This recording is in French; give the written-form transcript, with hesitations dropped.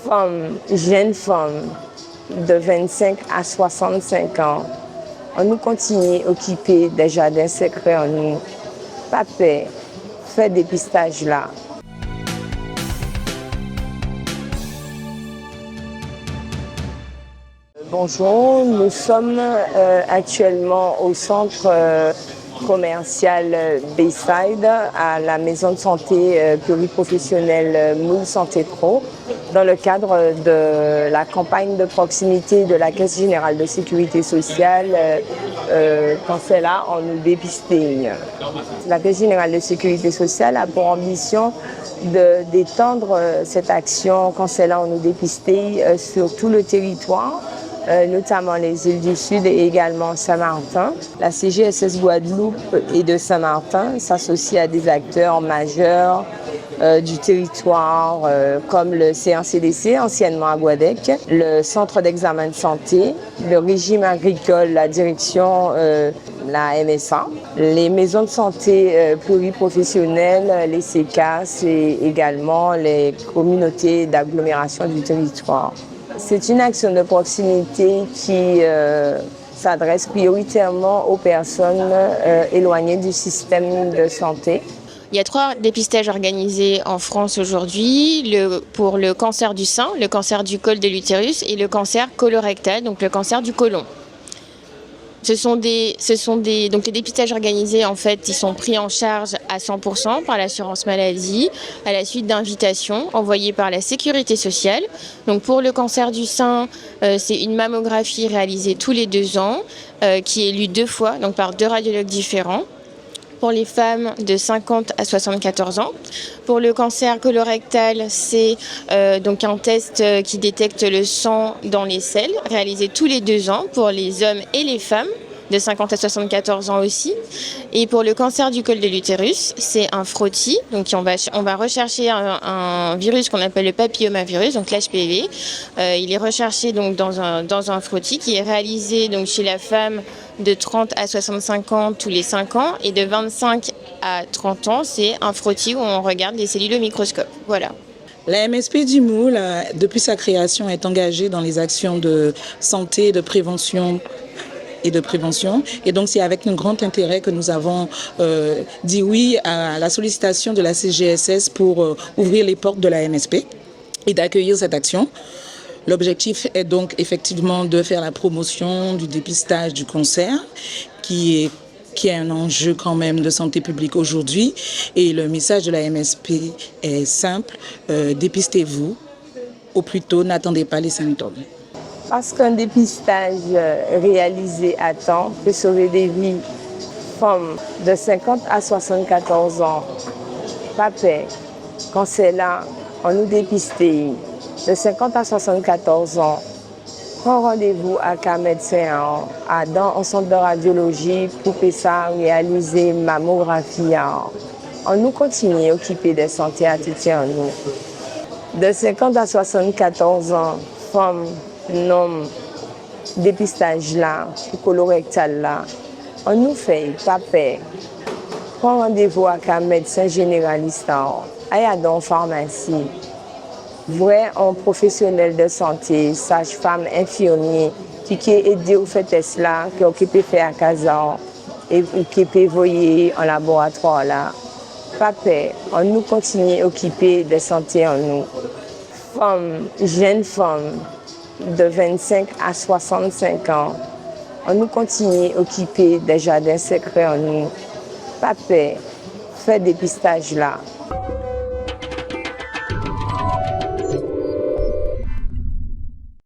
femmes, jeunes femmes de 25 à 65 ans, on nous continue à occuper des jardins secrets en nous. Pas peur, fait dépistage là. Bonjour, nous sommes actuellement au centre commercial Bayside, à la maison de santé pluriprofessionnelle Moule Santé Pro, dans le cadre de la campagne de proximité de la Caisse générale de sécurité sociale quand c'est là, on nous dépistait. La Caisse générale de sécurité sociale a pour ambition d'étendre cette action quand c'est là, on nous dépistait sur tout le territoire. Notamment les îles du Sud et également Saint-Martin. La CGSS Guadeloupe et de Saint-Martin s'associe à des acteurs majeurs du territoire comme le CNCDC, anciennement à Guadec, le Centre d'examen de santé, le régime agricole, la direction, la MSA, les maisons de santé pluriprofessionnelles, les CECAS et également les communautés d'agglomération du territoire. C'est une action de proximité qui s'adresse prioritairement aux personnes éloignées du système de santé. Il y a 3 dépistages organisés en France aujourd'hui pour le cancer du sein, le cancer du col de l'utérus et le cancer colorectal, donc le cancer du côlon. Donc les dépistages organisés, en fait, ils sont pris en charge à 100% par l'assurance maladie à la suite d'invitations envoyées par la sécurité sociale. Donc pour le cancer du sein, c'est une mammographie réalisée tous les 2 ans qui est lue 2 fois, donc par 2 radiologues différents. Pour les femmes de 50 à 74 ans. Pour le cancer colorectal, c'est donc un test qui détecte le sang dans les selles, réalisé tous les 2 ans pour les hommes et les femmes de 50 à 74 ans aussi. Et pour le cancer du col de l'utérus, c'est un frottis. Donc on va rechercher un virus qu'on appelle le papillomavirus, donc l'HPV. Il est recherché donc dans un frottis qui est réalisé donc chez la femme de 30 à 65 ans tous les 5 ans et de 25 à 30 ans, c'est un frottis où on regarde les cellules au microscope. Voilà. La MSP du Moule, depuis sa création, est engagée dans les actions de santé, de prévention. Et donc, c'est avec un grand intérêt que nous avons dit oui à la sollicitation de la CGSS pour ouvrir les portes de la MSP et d'accueillir cette action. L'objectif est donc effectivement de faire la promotion du dépistage du cancer, qui est un enjeu quand même de santé publique aujourd'hui. Et le message de la MSP est simple, dépistez-vous au plus tôt, n'attendez pas les symptômes. Parce qu'un dépistage réalisé à temps peut sauver des vies. Femmes de 50 à 74 ans, pas peur, quand c'est là, on nous dépistait. De 50 à 74 ans, prends rendez-vous avec un médecin dans un centre de radiologie pour ça réaliser mammographie. On nous continue à occuper des santé à tout en nous. De 50 à 74 ans, femmes, non, dépistage là, colorectal là, on nous fait pas peur. Prends rendez-vous avec un médecin généraliste, aille dans une pharmacie. Vrai un professionnel de santé, sage-femme, infirmier, qui peut aider au fait cela, qui peut faire à casa et qui peut voyer en laboratoire là. Pas peur, on nous continue à occuper de santé en nous. Femmes, jeunes femmes de 25 à 65 ans, on nous continue à occuper des jardins secrets en nous. Pas peur, fait dépistage là.